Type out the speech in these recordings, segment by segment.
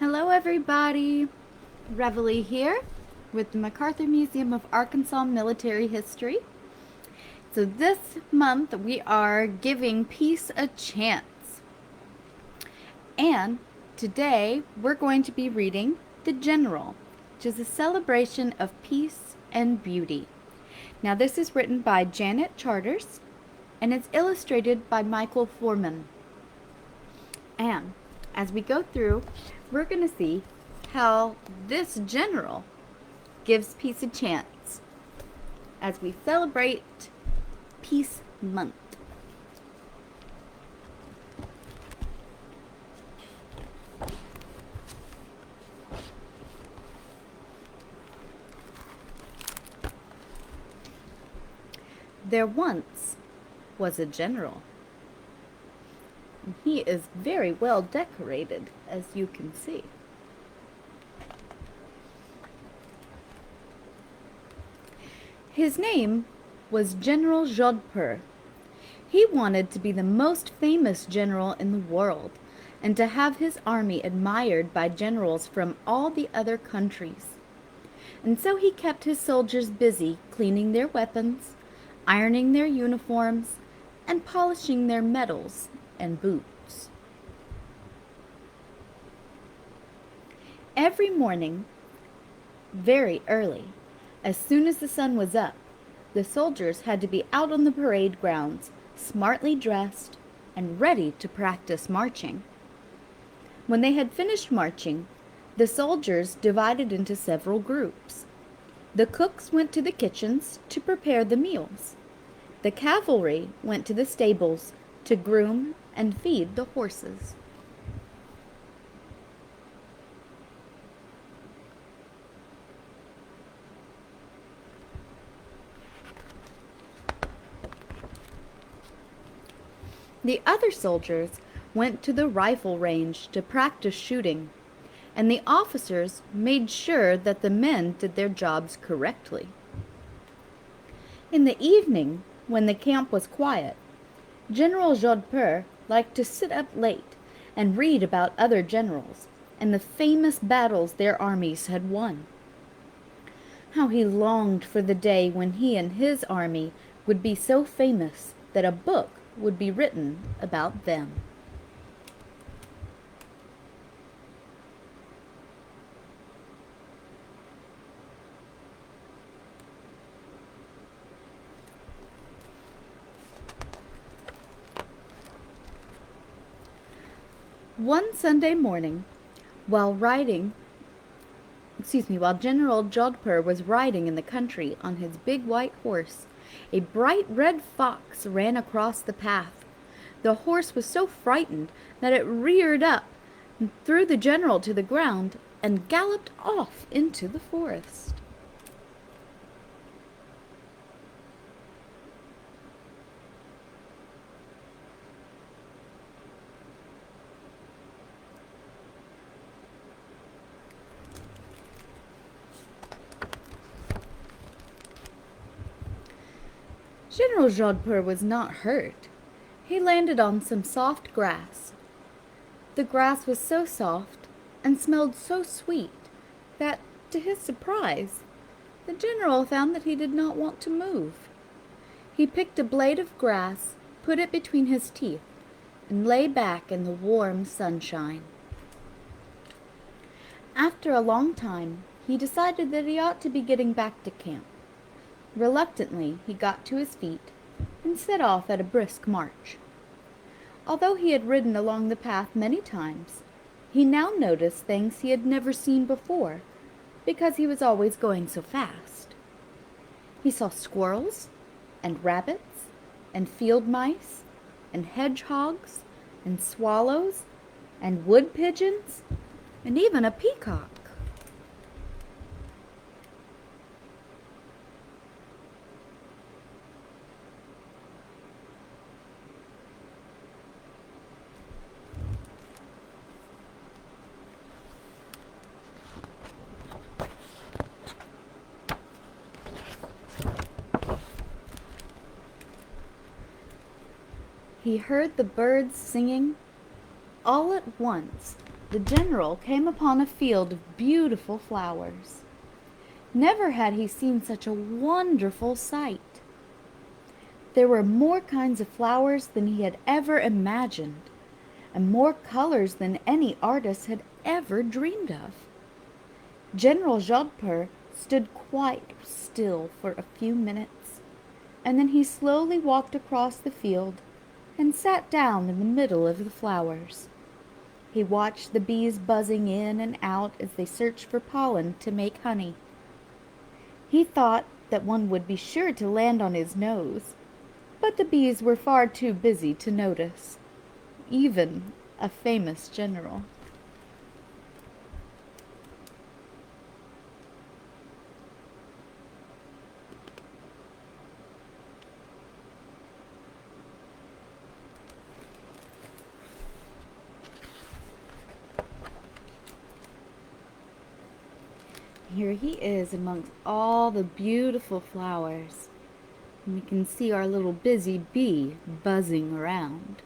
Hello everybody! Reveille here with the MacArthur Museum of Arkansas Military History. So this month we are giving peace a chance. And today we're going to be reading The General, which is a celebration of peace and beauty. Now this is written by Janet Charters and it's illustrated by Michael Foreman. And as we go through, we're going to see how this general gives peace a chance as we celebrate Peace Month. There once was a general. He is very well decorated, as you can see. His name was General Jodhpur. He wanted to be the most famous general in the world and to have his army admired by generals from all the other countries. And so he kept his soldiers busy cleaning their weapons, ironing their uniforms, and polishing their medals and boots. Every morning, very early, as soon as the sun was up, the soldiers had to be out on the parade grounds, smartly dressed and ready to practice marching. When they had finished marching, the soldiers divided into several groups. The cooks went to the kitchens to prepare the meals. The cavalry went to the stables to groom and feed the horses. The other soldiers went to the rifle range to practice shooting, and the officers made sure that the men did their jobs correctly. In the evening, when the camp was quiet, General Jodhpur liked to sit up late and read about other generals and the famous battles their armies had won. How he longed for the day when he and his army would be so famous that a book would be written about them. One Sunday morning, while General Jodhpur was riding in the country on his big white horse, a bright red fox ran across the path. The horse was so frightened that it reared up, threw the general to the ground, and galloped off into the forest. General Jodhpur was not hurt. He landed on some soft grass. The grass was so soft and smelled so sweet that, to his surprise, the general found that he did not want to move. He picked a blade of grass, put it between his teeth, and lay back in the warm sunshine. After a long time, he decided that he ought to be getting back to camp. Reluctantly, he got to his feet and set off at a brisk march. Although he had ridden along the path many times, he now noticed things he had never seen before, because he was always going so fast. He saw squirrels, and rabbits, and field mice, and hedgehogs, and swallows, and wood pigeons, and even a peacock. He heard the birds singing. All at once, the general came upon a field of beautiful flowers. Never had he seen such a wonderful sight. There were more kinds of flowers than he had ever imagined, and more colors than any artist had ever dreamed of. General Jodhpur stood quite still for a few minutes, and then he slowly walked across the field and sat down in the middle of the flowers. He watched the bees buzzing in and out as they searched for pollen to make honey. He thought that one would be sure to land on his nose, but the bees were far too busy to notice, even a famous general. Here he is amongst all the beautiful flowers. And we can see our little busy bee buzzing around.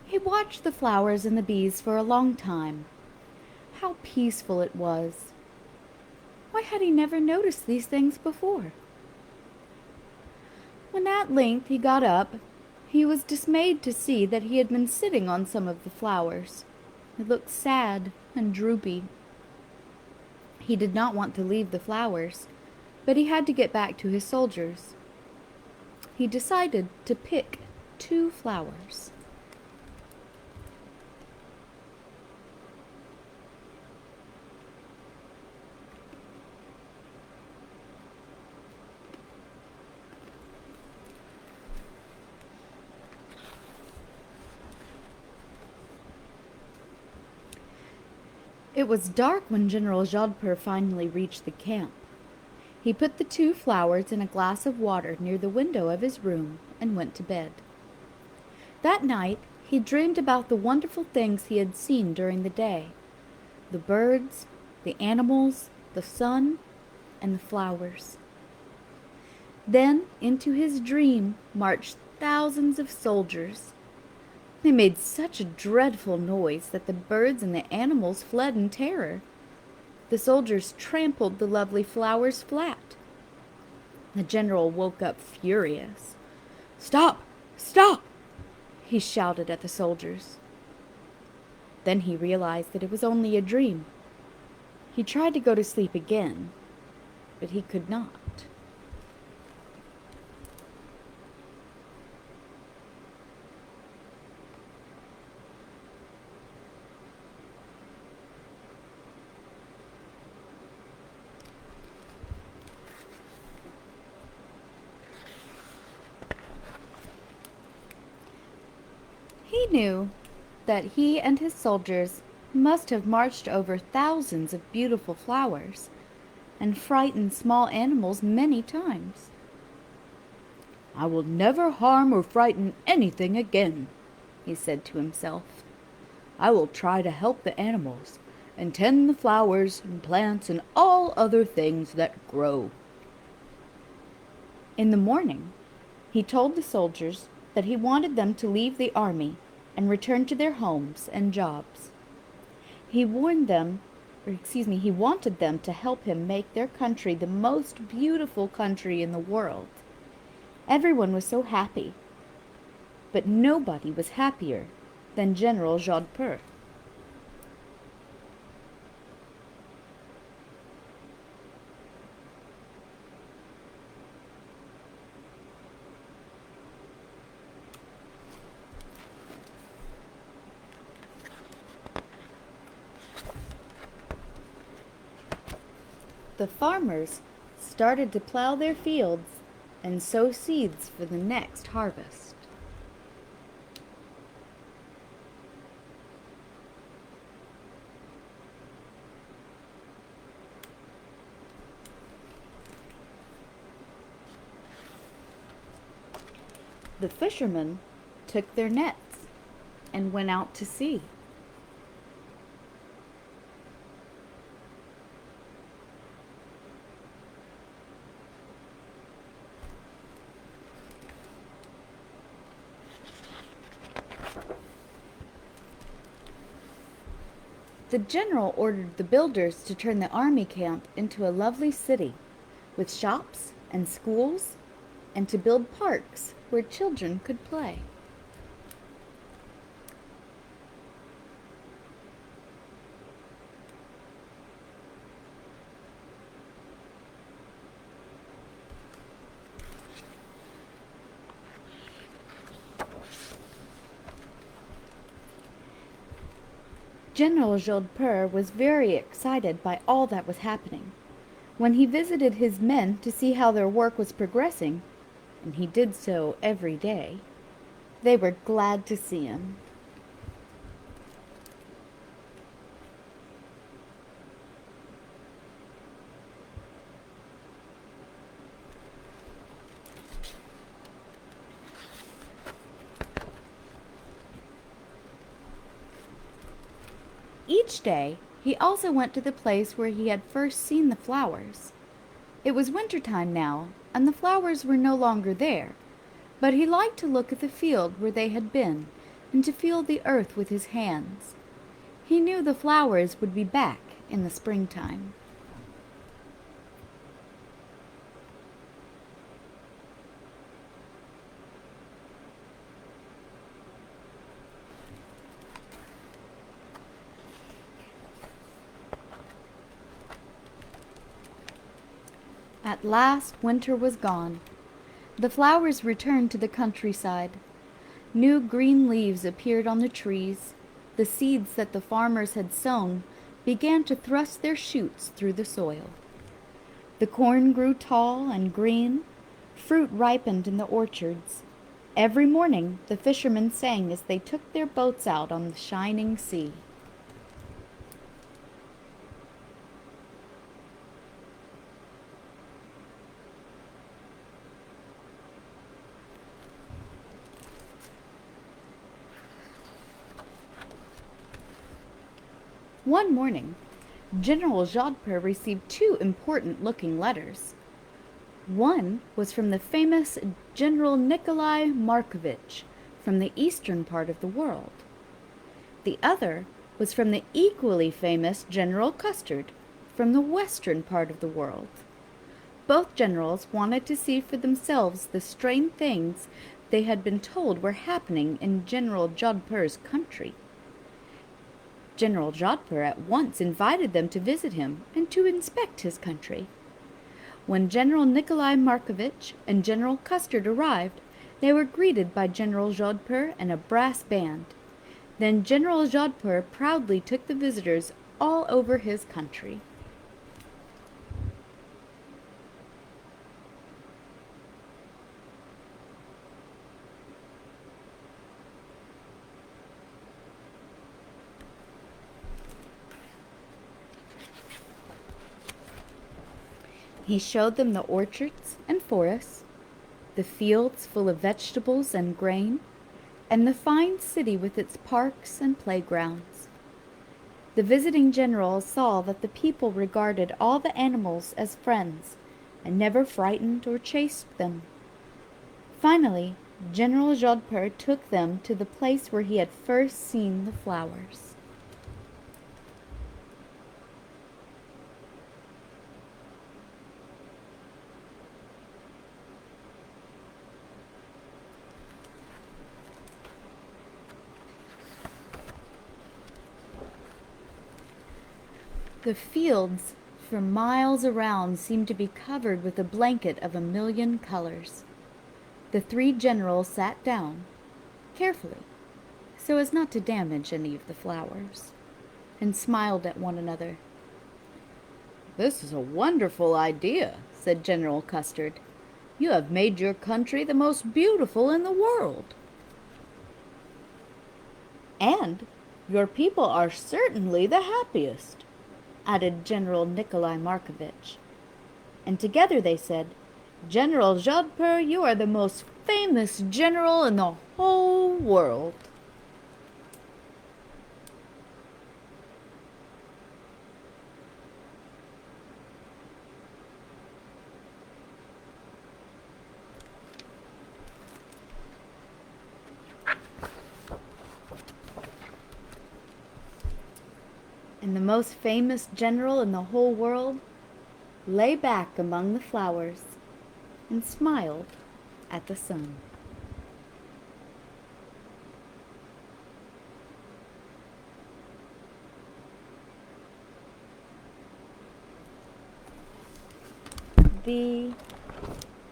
He watched the flowers and the bees for a long time. How peaceful it was. Why had he never noticed these things before? When at length he got up, he was dismayed to see that he had been sitting on some of the flowers. It looked sad and droopy. He did not want to leave the flowers, but he had to get back to his soldiers. He decided to pick 2 flowers. It was dark when General Jodhpur finally reached the camp. He put the 2 flowers in a glass of water near the window of his room and went to bed. That night he dreamed about the wonderful things he had seen during the day: the birds, the animals, the sun, and the flowers. Then into his dream marched thousands of soldiers. They made such a dreadful noise that the birds and the animals fled in terror. The soldiers trampled the lovely flowers flat. The general woke up furious. "Stop! Stop!" he shouted at the soldiers. Then he realized that it was only a dream. He tried to go to sleep again, but he could not. He knew that he and his soldiers must have marched over thousands of beautiful flowers and frightened small animals many times. "I will never harm or frighten anything again," he said to himself. "I will try to help the animals and tend the flowers and plants and all other things that grow." In the morning, he told the soldiers that he wanted them to leave the army and return to their homes and jobs. He wanted them to help him make their country the most beautiful country in the world. Everyone was so happy, but nobody was happier than General Jodhpur. The farmers started to plow their fields and sow seeds for the next harvest. The fishermen took their nets and went out to sea. The general ordered the builders to turn the army camp into a lovely city, with shops and schools, and to build parks where children could play. General Jodhpur was very excited by all that was happening. When he visited his men to see how their work was progressing, and he did so every day, they were glad to see him. Each day, he also went to the place where he had first seen the flowers. It was winter time now, and the flowers were no longer there, but he liked to look at the field where they had been, and to feel the earth with his hands. He knew the flowers would be back in the springtime. At last winter was gone. The flowers returned to the countryside. New green leaves appeared on the trees. The seeds that the farmers had sown began to thrust their shoots through the soil. The corn grew tall and green. Fruit ripened in the orchards. Every morning the fishermen sang as they took their boats out on the shining sea. One morning, General Jodhpur received two important-looking letters. One was from the famous General Nikolai Markovitch from the eastern part of the world. The other was from the equally famous General Custard from the western part of the world. Both generals wanted to see for themselves the strange things they had been told were happening in General Jodhpur's country. General Jodhpur at once invited them to visit him and to inspect his country. When General Nikolai Markovitch and General Custard arrived, they were greeted by General Jodhpur and a brass band. Then General Jodhpur proudly took the visitors all over his country. He showed them the orchards and forests, the fields full of vegetables and grain, and the fine city with its parks and playgrounds. The visiting general saw that the people regarded all the animals as friends and never frightened or chased them. Finally, General Jodhpur took them to the place where he had first seen the flowers. The fields for miles around seemed to be covered with a blanket of a million colors. The three generals sat down, carefully, so as not to damage any of the flowers, and smiled at one another. "This is a wonderful idea," said General Custard. "You have made your country the most beautiful in the world. And your people are certainly the happiest," added General Nikolai Markovitch. And together they said, "General Jodhpur, you are the most famous general in the whole world." and the most famous general in the whole world lay back among the flowers and smiled at the sun. The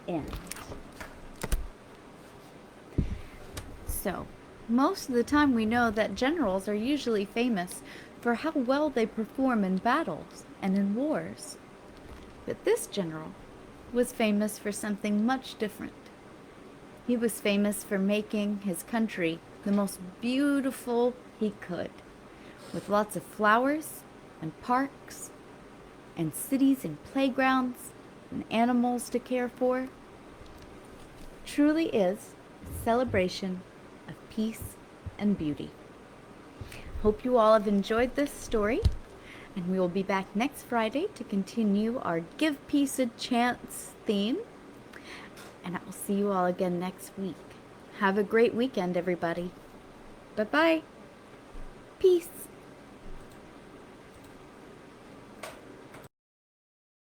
end. So, most of the time we know that generals are usually famous for how well they perform in battles and in wars. But this general was famous for something much different. He was famous for making his country the most beautiful he could, with lots of flowers and parks and cities and playgrounds and animals to care for. Truly is a celebration of peace and beauty. Hope you all have enjoyed this story, and we will be back next Friday to continue our Give Peace a Chance theme, and I will see you all again next week. Have a great weekend, everybody. Bye-bye. Peace.